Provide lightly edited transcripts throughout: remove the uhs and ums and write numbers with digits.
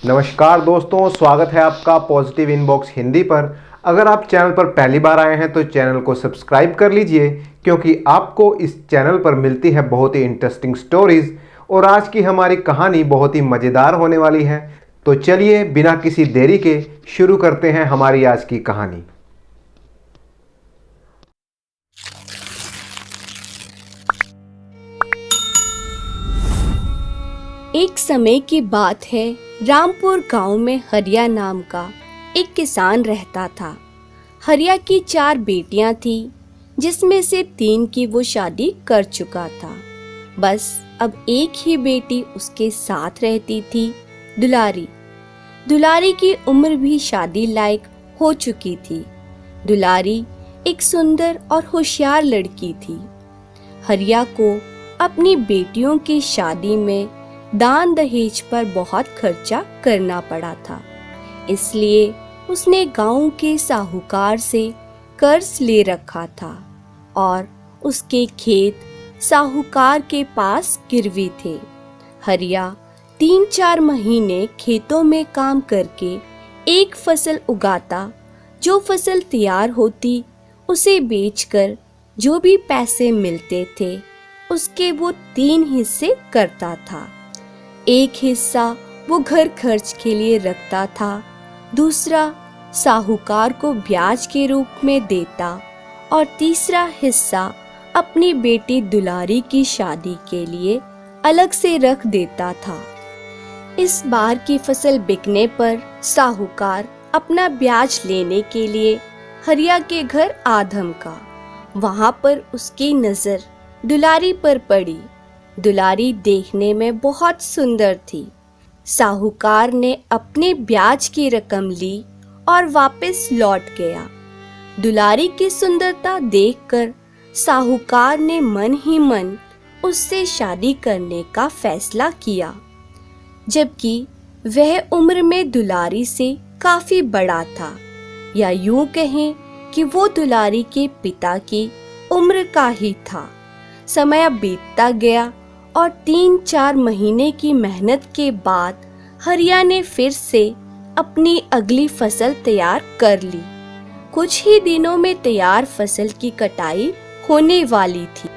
नमस्कार दोस्तों, स्वागत है आपका पॉजिटिव इनबॉक्स हिंदी पर। अगर आप चैनल पर पहली बार आए हैं तो चैनल को सब्सक्राइब कर लीजिए, क्योंकि आपको इस चैनल पर मिलती है बहुत ही इंटरेस्टिंग स्टोरीज। और आज की हमारी कहानी बहुत ही मज़ेदार होने वाली है। तो चलिए बिना किसी देरी के शुरू करते हैं हमारी आज की कहानी। एक समय की बात है। रामपुर गांव में हरिया नाम का एक किसान रहता था। हरिया की 4 बेटियां थी, जिसमें से 3 की वो शादी कर चुका था। बस अब एक ही बेटी उसके साथ रहती थी, दुलारी। दुलारी की उम्र भी शादी लायक हो चुकी थी। दुलारी एक सुंदर और होशियार लड़की थी। हरिया को अपनी बेटियों की शादी में दान दहेज पर बहुत खर्चा करना पड़ा था, इसलिए उसने गांव के साहूकार से कर्ज ले रखा था और उसके खेत साहूकार के पास गिरवी थे। हरिया 3-4 महीने खेतों में काम करके एक फसल उगाता। जो फसल तैयार होती उसे बेचकर जो भी पैसे मिलते थे उसके वो 3 हिस्से करता था। एक हिस्सा वो घर खर्च के लिए रखता था, दूसरा साहूकार को ब्याज के रूप में देता और तीसरा हिस्सा अपनी बेटी दुलारी की शादी के लिए अलग से रख देता था। इस बार की फसल बिकने पर साहूकार अपना ब्याज लेने के लिए हरिया के घर आ धमका। वहां पर उसकी नजर दुलारी पर पड़ी। दुलारी देखने में बहुत सुंदर थी। साहूकार ने अपने ब्याज की रकम ली और वापस लौट गया। दुलारी की सुंदरता देखकर साहूकार ने मन ही मन उससे शादी करने का फैसला किया, जबकि वह उम्र में दुलारी से काफी बड़ा था, या यूं कहें कि वो दुलारी के पिता की उम्र का ही था। समय बीतता गया और 3-4 महीने की मेहनत के बाद हरिया ने फिर से अपनी अगली फसल तैयार कर ली। कुछ ही दिनों में तैयार फसल की कटाई होने वाली थी,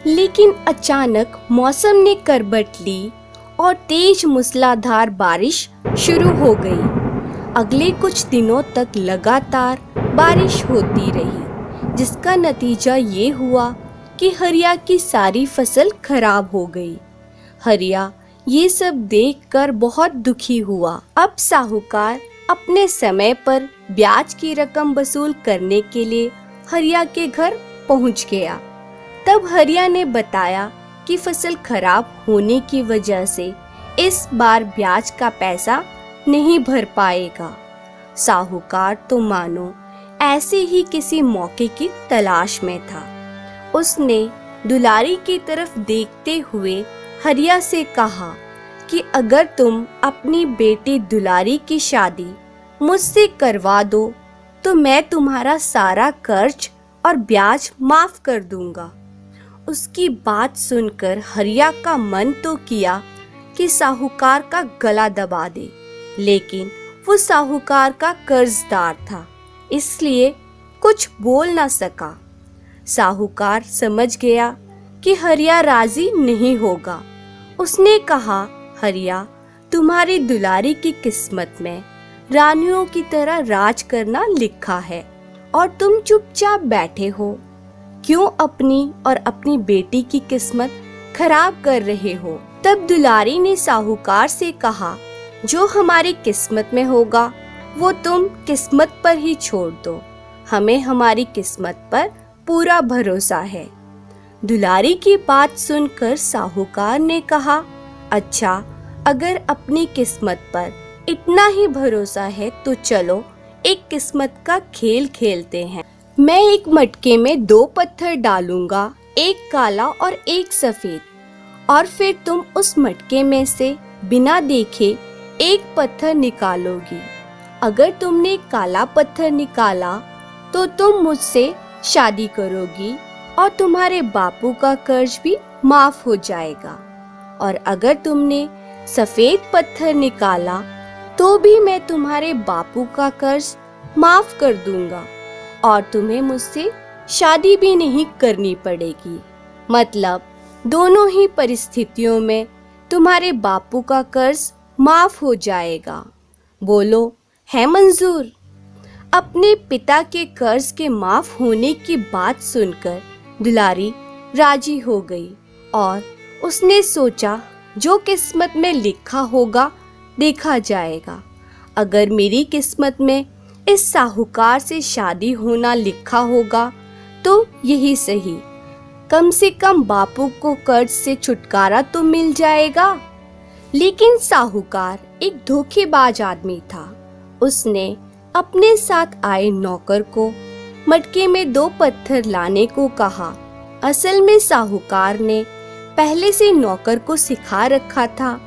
लेकिन अचानक मौसम ने करवट ली और तेज मूसलाधार बारिश शुरू हो गई। अगले कुछ दिनों तक लगातार बारिश होती रही, जिसका नतीजा ये हुआ कि हरिया की सारी फसल खराब हो गई। हरिया ये सब देखकर बहुत दुखी हुआ। अब साहूकार अपने समय पर ब्याज की रकम वसूल करने के लिए हरिया के घर पहुंच गया। तब हरिया ने बताया कि फसल खराब होने की वजह से इस बार ब्याज का पैसा नहीं भर पाएगा। साहूकार तो मानो ऐसे ही किसी मौके की तलाश में था। उसने दुलारी की तरफ देखते हुए हरिया से कहा कि अगर तुम अपनी बेटी दुलारी की शादी मुझसे करवा दो तो मैं तुम्हारा सारा कर्ज और ब्याज माफ कर दूंगा। उसकी बात सुनकर हरिया का मन तो किया कि साहूकार का गला दबा दे, लेकिन वो साहूकार का कर्जदार था, इसलिए कुछ बोल ना सका। साहूकार समझ गया कि हरिया राजी नहीं होगा। उसने कहा, हरिया, तुम्हारी दुलारी की किस्मत में रानियों की तरह राज करना लिखा है और तुम चुपचाप बैठे हो। क्यों अपनी और अपनी बेटी की किस्मत खराब कर रहे हो? तब दुलारी ने साहूकार से कहा, जो हमारी किस्मत में होगा वो तुम किस्मत पर ही छोड़ दो। हमें हमारी किस्मत पर पूरा भरोसा है। दुलारी की बात सुनकर साहूकार ने कहा, अच्छा, अगर अपनी किस्मत पर इतना ही भरोसा है तो चलो एक किस्मत का खेल खेलते हैं। मैं एक मटके में 2 पत्थर डालूंगा, एक काला और एक सफेद, और फिर तुम उस मटके में से बिना देखे एक पत्थर निकालोगी। अगर तुमने काला पत्थर निकाला तो तुम मुझसे शादी करोगी और तुम्हारे बापू का कर्ज भी माफ हो जाएगा, और अगर तुमने सफेद पत्थर निकाला तो भी मैं तुम्हारे बापू का कर्ज माफ कर दूंगा और तुम्हें मुझसे शादी भी नहीं करनी पड़ेगी। मतलब दोनों ही परिस्थितियों में तुम्हारे बापू का कर्ज माफ हो जाएगा। बोलो, है मंजूर? अपने पिता के कर्ज के माफ होने की बात सुनकर दुलारी राजी हो गई और उसने सोचा, जो किस्मत में लिखा होगा देखा जाएगा। अगर मेरी किस्मत में इस साहूकार से शादी होना लिखा होगा तो यही सही, कम से कम बापू को कर्ज से छुटकारा तो मिल जाएगा। लेकिन साहूकार एक धोखेबाज आदमी था। उसने अपने साथ आए नौकर को मटके में 2 पत्थर लाने को कहा। असल में साहूकार ने पहले से नौकर को सिखा रखा था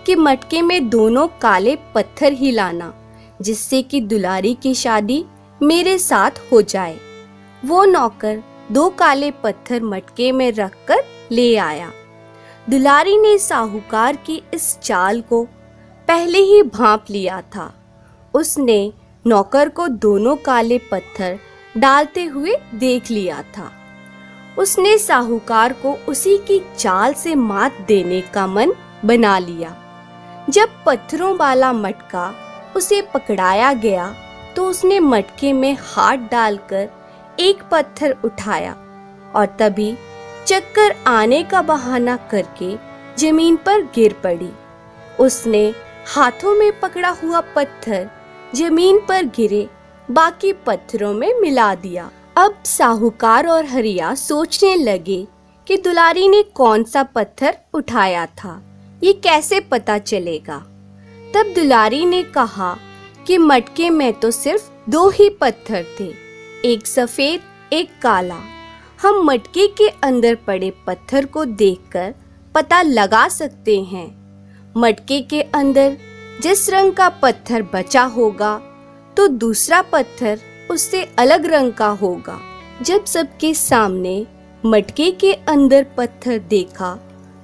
कि मटके में दोनों काले पत्थर ही लाना, जिससे कि दुलारी की शादी मेरे साथ हो जाए। वो नौकर 2 काले पत्थर मटके में रखकर ले आया। दुलारी ने साहूकार की इस चाल को पहले ही भांप लिया था। उसने नौकर को दोनों काले पत्थर डालते हुए देख लिया था। उसने साहूकार को उसी की चाल से मात देने का मन बना लिया। जब पत्थरों वाला मटका उसे पकड़ाया गया तो उसने मटके में हाथ डालकर एक पत्थर उठाया और तभी चक्कर आने का बहाना करके जमीन पर गिर पड़ी। उसने हाथों में पकड़ा हुआ पत्थर जमीन पर गिरे बाकी पत्थरों में मिला दिया। अब साहूकार और हरिया सोचने लगे कि दुलारी ने कौन सा पत्थर उठाया था, ये कैसे पता चलेगा। तब दुलारी ने कहा कि मटके में तो सिर्फ 2 ही पत्थर थे, एक सफेद एक काला। हम मटके के अंदर पड़े पत्थर को देखकर पता लगा सकते हैं। मटके के अंदर जिस रंग का पत्थर बचा होगा तो दूसरा पत्थर उससे अलग रंग का होगा। जब सबके सामने मटके के अंदर पत्थर देखा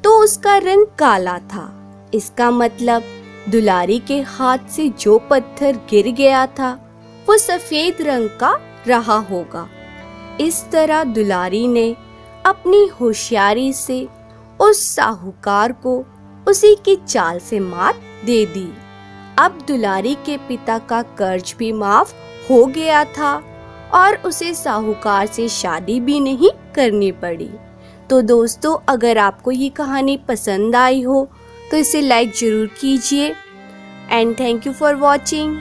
तो उसका रंग काला था। इसका मतलब दुलारी के हाथ से जो पत्थर गिर गया था वो सफेद रंग का रहा होगा। इस तरह दुलारी ने अपनी होशियारी से उस साहूकार को उसी की चाल से मात दे दी। अब दुलारी के पिता का कर्ज भी माफ हो गया था और उसे साहूकार से शादी भी नहीं करनी पड़ी। तो दोस्तों, अगर आपको ये कहानी पसंद आई हो तो इसे लाइक जरूर कीजिए and thank you for watching.